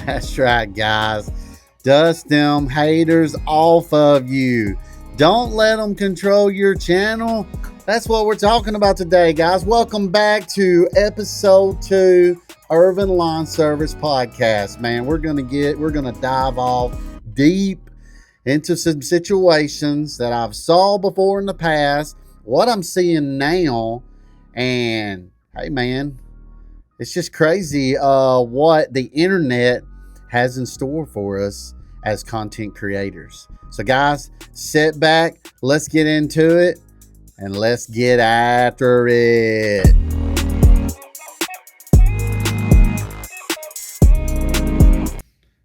That's right, guys. Dust them haters off of you. Don't let them control your channel. That's what we're talking about today, guys. Welcome back to episode 2 Urban Lawn Service Podcast. Man, we're gonna dive off deep into some situations that I've saw before in the past, what I'm seeing now, and hey man, it's just crazy what the internet has in store for us as content creators. So guys, sit back, let's get into it, and let's get after it.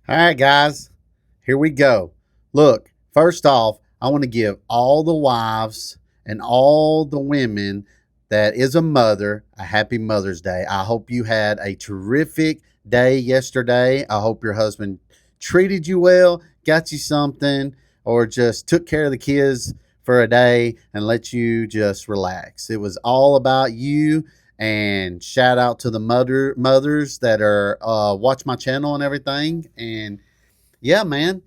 All right, guys, here we go. Look, first off, I want to give all the wives and all the women that is a mother a happy Mother's Day. I hope you had a terrific day yesterday. I hope your husband treated you well, got you something, or just took care of the kids for a day and let you just relax. It was all about you. And shout out to the mothers that are watch my channel and everything. And yeah, man,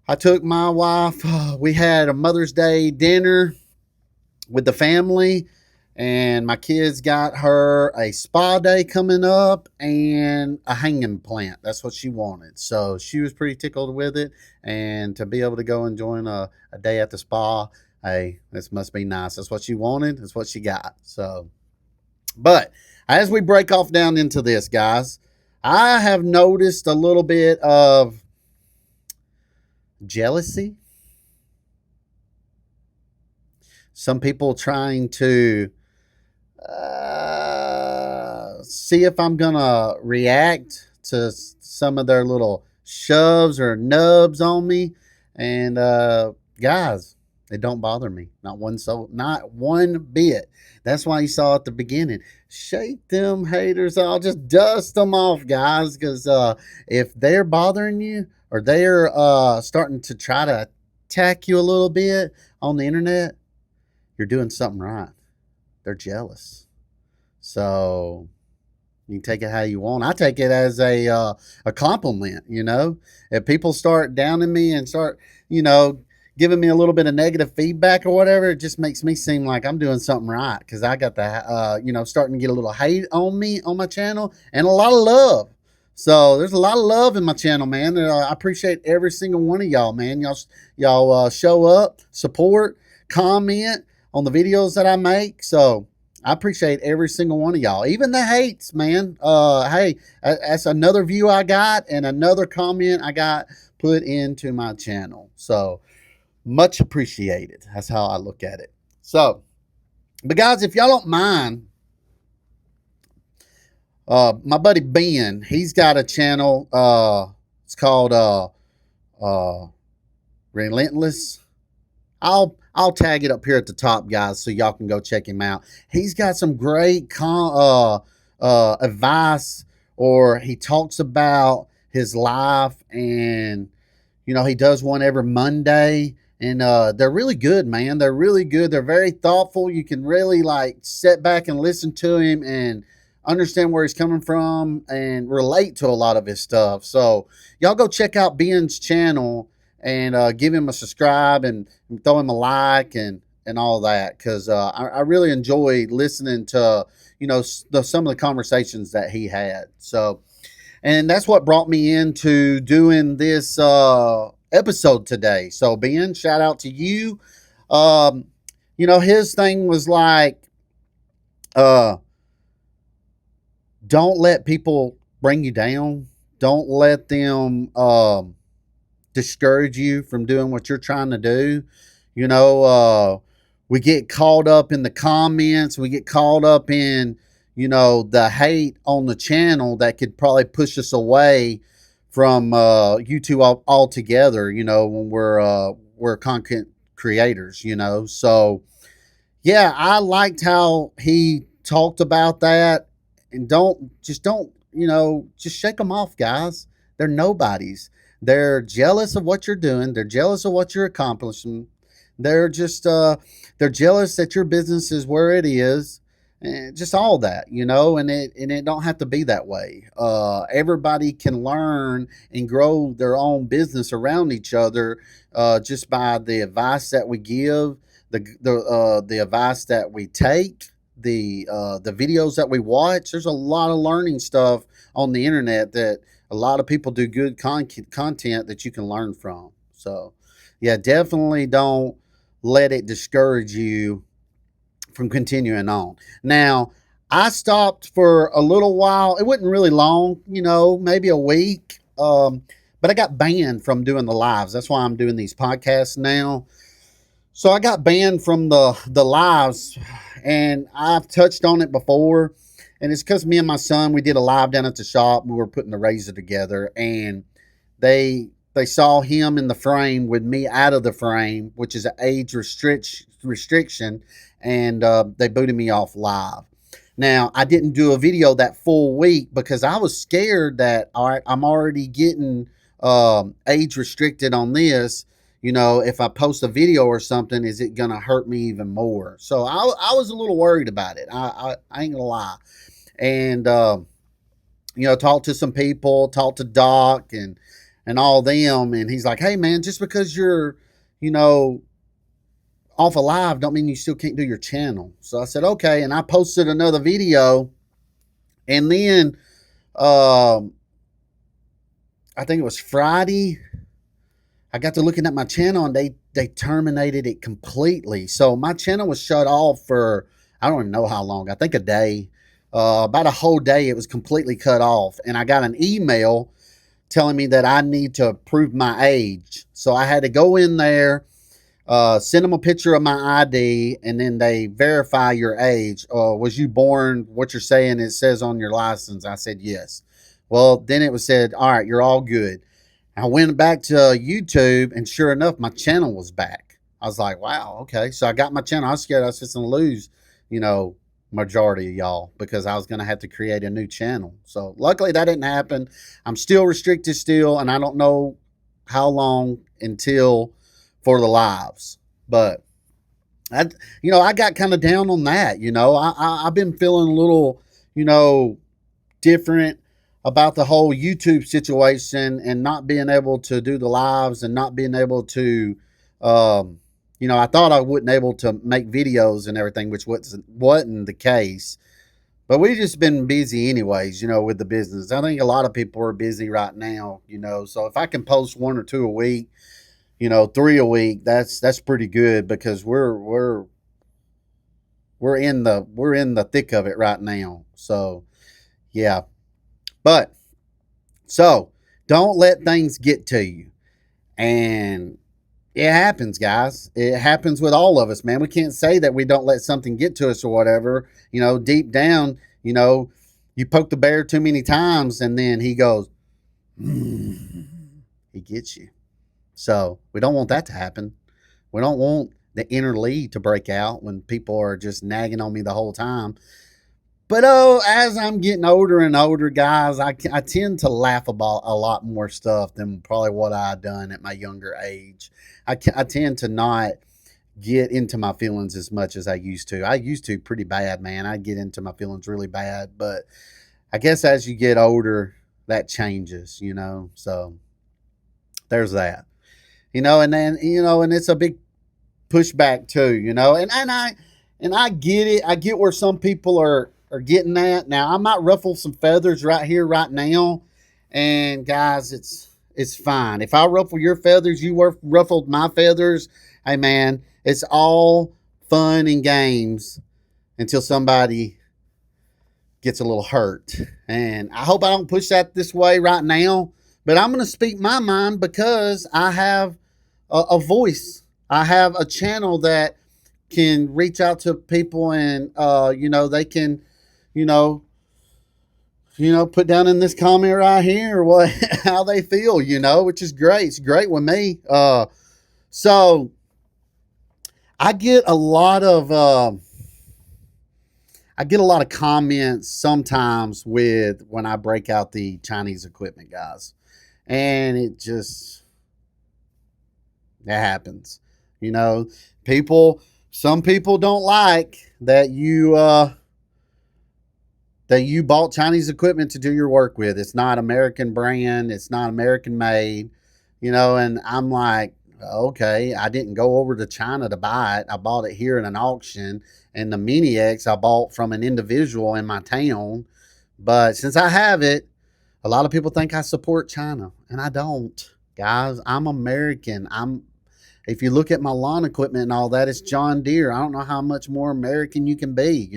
I took my wife. We had a Mother's Day dinner with the family, and my kids got her a spa day coming up and a hanging plant. That's what she wanted. So she was pretty tickled with it. And to be able to go and join a day at the spa, hey, this must be nice. That's what she wanted. That's what she got. So, but as we break off down into this, guys, I have noticed a little bit of jealousy. Some people trying to see if I'm going to react to some of their little shoves or nubs on me. And guys, it don't bother me. Not one bit. That's why you saw at the beginning. Shake them haters off. Just dust them off, guys. Because if they're bothering you or they're starting to try to attack you a little bit on the internet, you're doing something right. They're jealous. So you can take it how you want. I take it as a compliment, you know. If people start downing me and start, giving me a little bit of negative feedback or whatever, it just makes me seem like I'm doing something right because I got the, starting to get a little hate on me on my channel and a lot of love. So there's a lot of love in my channel, man. I appreciate every single one of y'all, man. Y'all show up, support, comment on the videos that I make. So I appreciate every single one of y'all, even the hates, man. Hey, that's another view I got and another comment I got put into my channel. So much appreciated. That's how I look at it. So, but guys, if y'all don't mind, my buddy Ben, he's got a channel. It's called Relentless. I'll tag it up here at the top, guys, so y'all can go check him out. He's got some great advice, or he talks about his life, and he does one every Monday, and they're really good, man. They're really good. They're very thoughtful. You can really sit back and listen to him and understand where he's coming from and relate to a lot of his stuff. So y'all go check out Ben's channel and give him a subscribe and throw him a like and all that, because I really enjoyed listening to some of the conversations that he had. So, and that's what brought me into doing this episode today. So Ben, shout out to you. His thing was don't let people bring you down. Don't let them discourage you from doing what you're trying to do. We get caught up in the comments. We get caught up in, the hate on the channel that could probably push us away from YouTube altogether, when we're content creators, So, yeah, I liked how he talked about that. And just shake them off, guys. They're nobodies. They're jealous of what you're doing. They're jealous of what you're accomplishing. They're just they're jealous that your business is where it is, and just all that, and it don't have to be that way. Everybody can learn and grow their own business around each other, just by the advice that we give, the advice that we take, the videos that we watch. There's a lot of learning stuff on the internet that a lot of people do good content that you can learn from. So, yeah, definitely don't let it discourage you from continuing on. Now, I stopped for a little while. It wasn't really long, maybe a week. But I got banned from doing the lives. That's why I'm doing these podcasts now. So I got banned from the lives, and I've touched on it before. And it's because me and my son, we did a live down at the shop. We were putting the razor together, and they saw him in the frame with me out of the frame, which is an age restriction, and they booted me off live. Now, I didn't do a video that full week because I was scared that, all right, I'm already getting age restricted on this. If I post a video or something, is it going to hurt me even more? So I was a little worried about it. I ain't going to lie. And, talked to some people, talked to Doc and all them. And he's like, hey, man, just because you're, off alive don't mean you still can't do your channel. So I said, okay. And I posted another video. And then I think it was Friday, I got to looking at my channel, and they terminated it completely. So my channel was shut off for, I don't even know how long. I think a day. About a whole day it was completely cut off. And I got an email telling me that I need to prove my age. So I had to go in there, send them a picture of my ID, and then they verify your age. Was you born, what you're saying it says on your license? I said yes. Well, then it was said, all right, you're all good. I went back to YouTube, and sure enough, my channel was back. I was like, wow, okay. So I got my channel. I was scared I was just going to lose, majority of y'all, because I was going to have to create a new channel. So luckily that didn't happen. I'm still restricted still, and I don't know how long until for the lives. But I got kind of down on that. I've been feeling a little, different about the whole YouTube situation, and not being able to do the lives, and not being able to, I thought I wouldn't able to make videos and everything, which wasn't the case. But we just been busy anyways, with the business. I think a lot of people are busy right now, so if I can post 1 or 2 a week, 3 a week, that's pretty good, because we're in the thick of it right now. So yeah. But so don't let things get to you. And it happens, guys. It happens with all of us, man. We can't say that we don't let something get to us or whatever. Deep down, you poke the bear too many times, and then he goes, he gets you. So we don't want that to happen. We don't want the inner lead to break out when people are just nagging on me the whole time. But as I'm getting older and older, guys, I tend to laugh about a lot more stuff than probably what I done at my younger age. I tend to not get into my feelings as much as I used to. I used to pretty bad, man. I get into my feelings really bad. But I guess as you get older, that changes, So there's that. And then, and it's a big pushback too, and I get it. I get where some people are getting at. Now, I might ruffle some feathers right here, right now. And guys, it's fine. If I ruffle your feathers, you ruffled my feathers. Hey man, it's all fun and games until somebody gets a little hurt. And I hope I don't push that this way right now. But I'm going to speak my mind, because I have a voice. I have a channel that can reach out to people, and they can, put down in this comment right here what how they feel, which is great. It's great with me. So I get a lot of comments sometimes with when I break out the Chinese equipment, guys, and it happens. Some people don't like that you that you bought Chinese equipment to do your work with. It's not American brand. It's not American made, and I'm like, okay, I didn't go over to China to buy it. I bought it here in an auction, and the Mini X I bought from an individual in my town. But since I have it, a lot of people think I support China, and I don't. Guys, I'm American. If you look at my lawn equipment and all that, it's John Deere. I don't know how much more American you can be.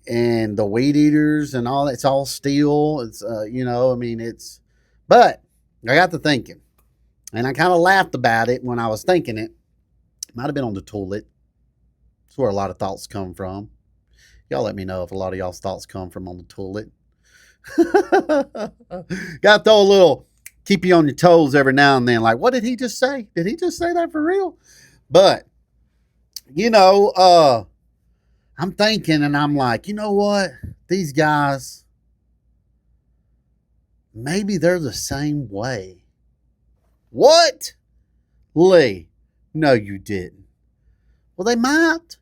And the weed eaters and all that, it's all steel. It's, I mean, but I got to thinking, and I kind of laughed about it when I was thinking it. Might have been on the toilet. That's where a lot of thoughts come from. Y'all let me know if a lot of y'all's thoughts come from on the toilet. Got to throw a little, keep you on your toes every now and then. Like, what did he just say? Did he just say that for real? But, I'm thinking and I'm like, you know what? These guys, maybe they're the same way. What? Lee, no, you didn't. Well, they might.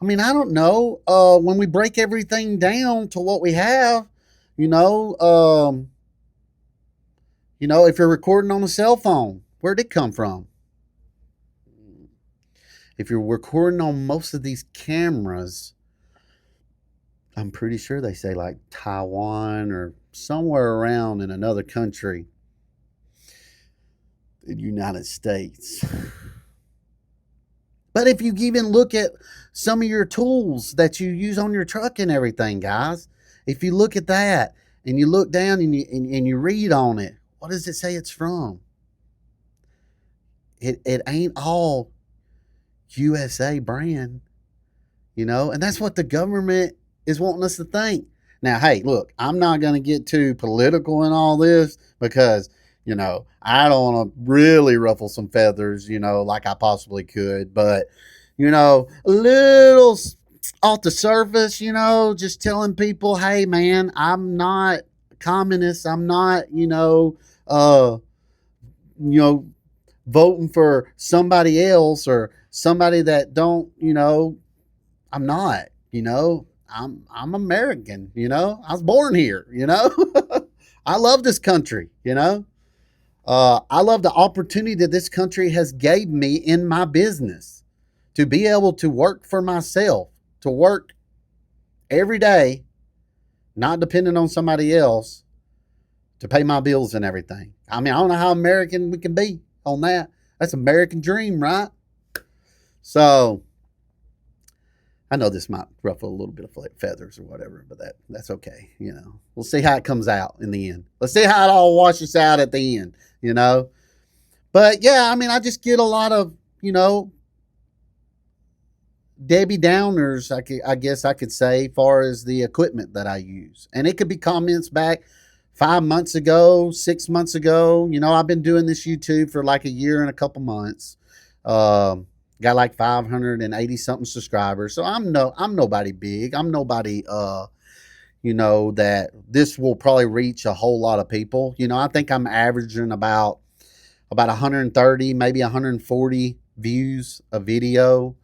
I mean, I don't know. When we break everything down to what we have, if you're recording on a cell phone, where'd it come from? If you're recording on most of these cameras, I'm pretty sure they say like Taiwan or somewhere around in another country, the United States. But if you even look at some of your tools that you use on your truck and everything, guys, if you look at that and you look down and you read on it, what does it say it's from? It ain't all USA brand, and that's what the government is wanting us to think. Now, hey, look, I'm not going to get too political in all this because, I don't want to really ruffle some feathers, like I possibly could. But, a little off the surface, just telling people, hey, man, I'm not communist. I'm not, voting for somebody else or somebody that don't, I'm not, I'm American, I was born here, I love this country, I love the opportunity that this country has gave me in my business to be able to work for myself, to work every day, not depending on somebody else to pay my bills and everything. I mean, I don't know how American we can be on that. That's American dream, right? So I know this might ruffle a little bit of feathers or whatever, but that's okay. We'll see how it comes out in the end. Let's see how it all washes out at the end, But yeah, I mean, I just get a lot of, Debbie Downers, I guess I could say, as far as the equipment that I use. And it could be comments back 5 months ago, 6 months ago. I've been doing this YouTube for like a year and a couple months. Got like 580 something subscribers. So I'm nobody big. I'm nobody, that this will probably reach a whole lot of people. I think I'm averaging about 130, maybe 140 views a video,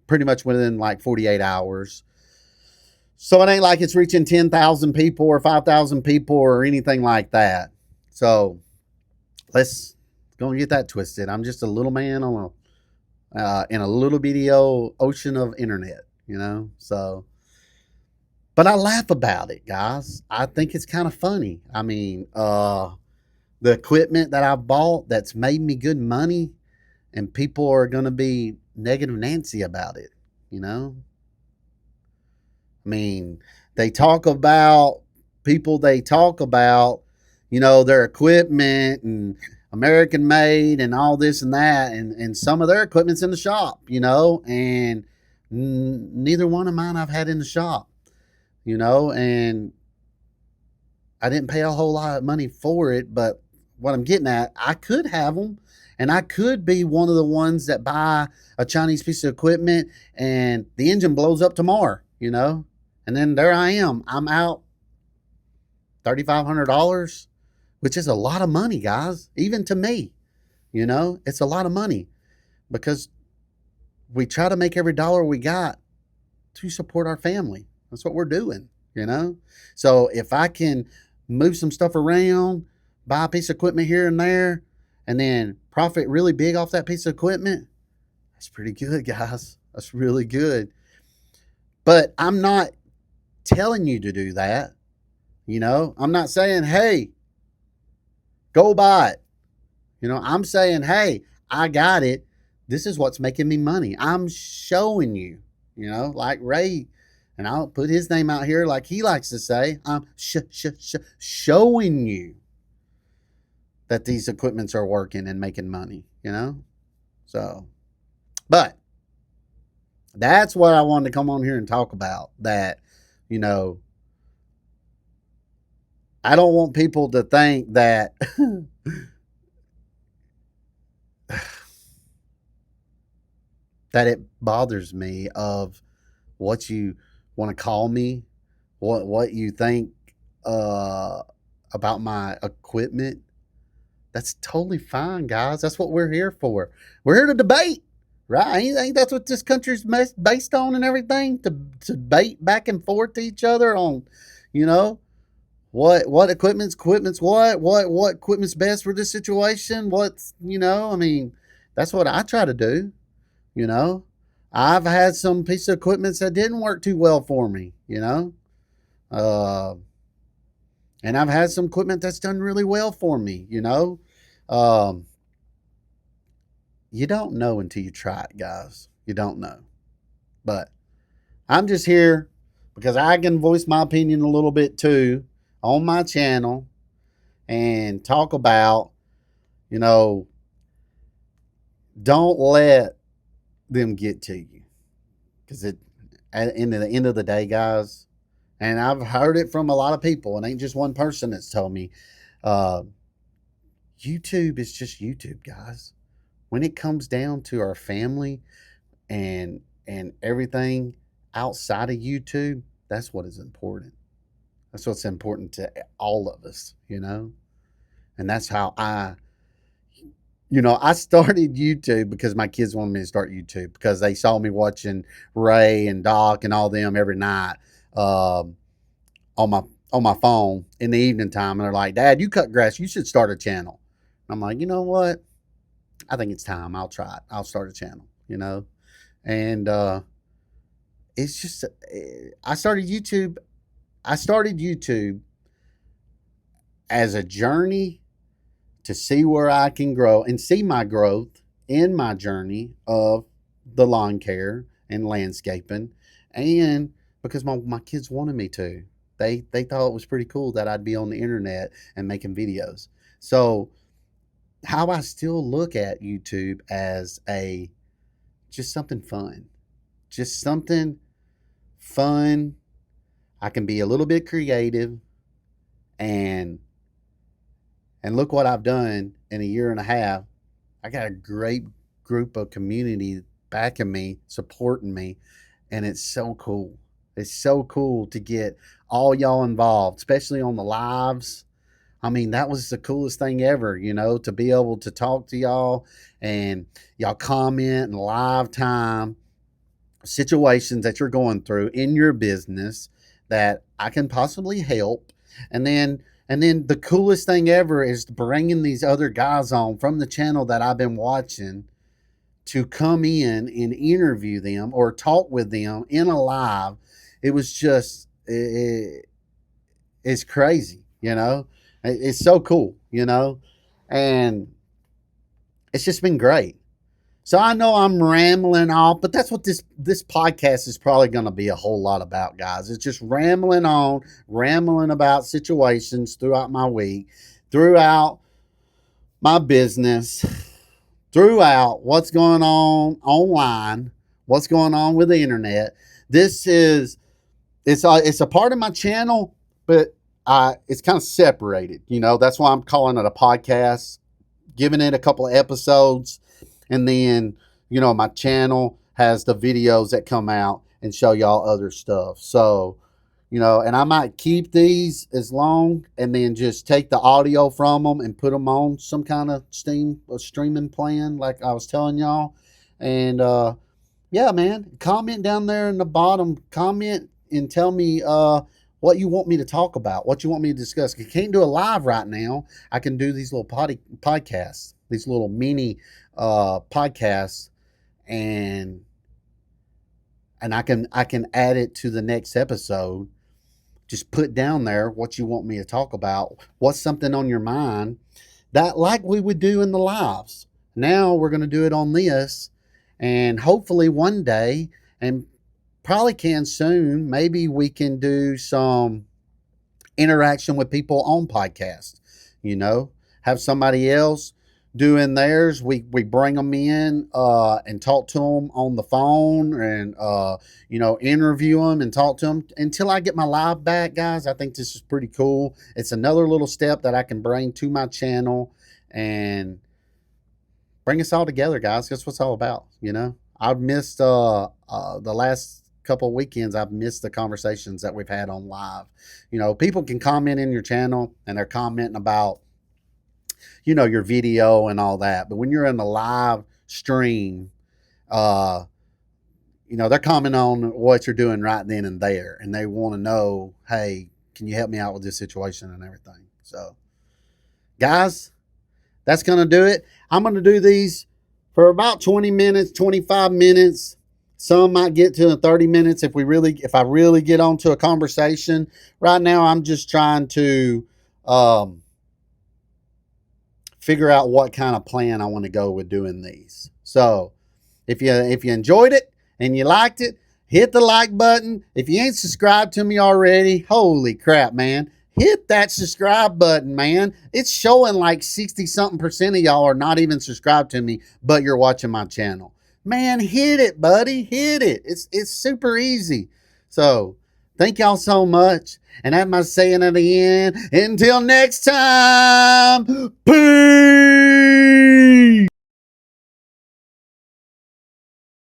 pretty much within like 48 hours. So it ain't like it's reaching 10,000 people or 5,000 people or anything like that. So let's go and get that twisted. I'm just a little man on in a little bitty old ocean of internet, So, but I laugh about it, guys. I think it's kind of funny. I mean, the equipment that I bought that's made me good money, and people are going to be negative Nancy about it, I mean, they talk about their equipment and American made and all this and that, and some of their equipment's in the shop, and neither one of mine I've had in the shop, and I didn't pay a whole lot of money for it, but what I'm getting at, I could have them, and I could be one of the ones that buy a Chinese piece of equipment and the engine blows up tomorrow, and then there I am. I'm out $3,500, which is a lot of money, guys, even to me. It's a lot of money because we try to make every dollar we got to support our family. That's what we're doing, you know? So if I can move some stuff around, buy a piece of equipment here and there, and then profit really big off that piece of equipment, that's pretty good, guys. That's really good. But I'm not telling you to do that. You know, I'm not saying, hey, go buy it. You know, I'm saying, hey, I got it. This is what's making me money. I'm showing you, you know, like Ray, and I'll put his name out here like he likes to say, I'm showing you that these equipments are working and making money, you know? So, but that's what I wanted to come on here and talk about. That, you know, I don't want people to think that that it bothers me of what you want to call me, what you think uh, about my equipment. That's totally fine, guys. That's what we're here for. We're here to debate, right? Ain't that's what this country's based on and everything? To debate back and forth to each other on, you know, what equipment's what equipment's best for this situation. What's, you know, I mean, that's what I try to do. You know, I've had some piece of equipment that didn't work too well for me. You know, uh, and I've had some equipment that's done really well for me. You know, um, you don't know until you try it, guys. You don't know. But I'm just here because I can voice my opinion a little bit too on my channel and talk about, you know, don't let them get to you, because at the end of the day, guys, and I've heard it from a lot of people, and ain't just one person that's told me, uh, YouTube is just YouTube, guys. When it comes down to our family and everything outside of YouTube, that's what is important. That's what's important to all of us, you know? And that's how I started YouTube because my kids wanted me to start YouTube because they saw me watching Ray and Doc and all them every night um, on my phone in the evening time, and they're like, "Dad, you cut grass. You should start a channel." I'm like, you know what? I think it's time. I'll try it. I'll start a channel. You know, and it's just I started YouTube. I started YouTube as a journey to see where I can grow and see my growth in my journey of the lawn care and landscaping, and because my kids wanted me to. They thought it was pretty cool that I'd be on the internet and making videos. So how I still look at YouTube as a just something fun. Just something fun. I can be a little bit creative, and look what I've done in a year and a half. I got a great group of community backing me, supporting me, and it's so cool. It's so cool to get all y'all involved, especially on the lives. I mean, that was the coolest thing ever, you know, to be able to talk to y'all and y'all comment in live time situations that you're going through in your business that I can possibly help. And then the coolest thing ever is bringing these other guys on from the channel that I've been watching to come in and interview them or talk with them in a live. It was just it's crazy, you know. It's so cool, you know, and it's just been great. So I know I'm rambling off, but that's what this podcast is probably going to be a whole lot about, guys. It's just rambling on, rambling about situations throughout my week, throughout my business, throughout what's going on online, what's going on with the internet. This is it's a part of my channel, but it's kind of separated. You know, that's why I'm calling it a podcast, giving it a couple of episodes. And then, you know, my channel has the videos that come out and show y'all other stuff. So, you know, and I might keep these as long and then just take the audio from them and put them on some kind of streaming plan like I was telling y'all. And Yeah, man. Comment down there in the bottom. Comment and tell me what you want me to talk about, what you want me to discuss. I can't do a live right now. I can do these little podcasts, these little mini podcasts, and I can add it to the next episode. Just put down there what you want me to talk about. What's something on your mind that like we would do in the lives. Now we're going to do it on this, and hopefully one day, and probably can soon, maybe we can do some interaction with people on podcasts. You know, have somebody else doing theirs. We bring them in and talk to them on the phone, and interview them and talk to them until I get my live back, guys. I think this is pretty cool. It's another little step that I can bring to my channel and bring us all together, guys. That's what it's all about. I've missed the last couple of weekends. I've missed the conversations that we've had on live. People can comment in your channel and they're commenting about your video and all that. But when you're in a live stream, uh, they're commenting on what you're doing right then and there, and they want to know, hey, can you help me out with this situation and everything? So, guys, that's going to do it. I'm going to do these for about 20 minutes, 25 minutes. Some might get to 30 minutes if I really get onto a conversation. Right now, I'm just trying to figure out what kind of plan I want to go with doing these. So, if you enjoyed it and you liked it, hit the like button. If you ain't subscribed to me already, holy crap, man. Hit that subscribe button, man. It's showing like 60 something percent of y'all are not even subscribed to me, but you're watching my channel. Man, hit it, buddy. Hit it. It's super easy. So, thank y'all so much. And am I saying it again? Until next time, peace.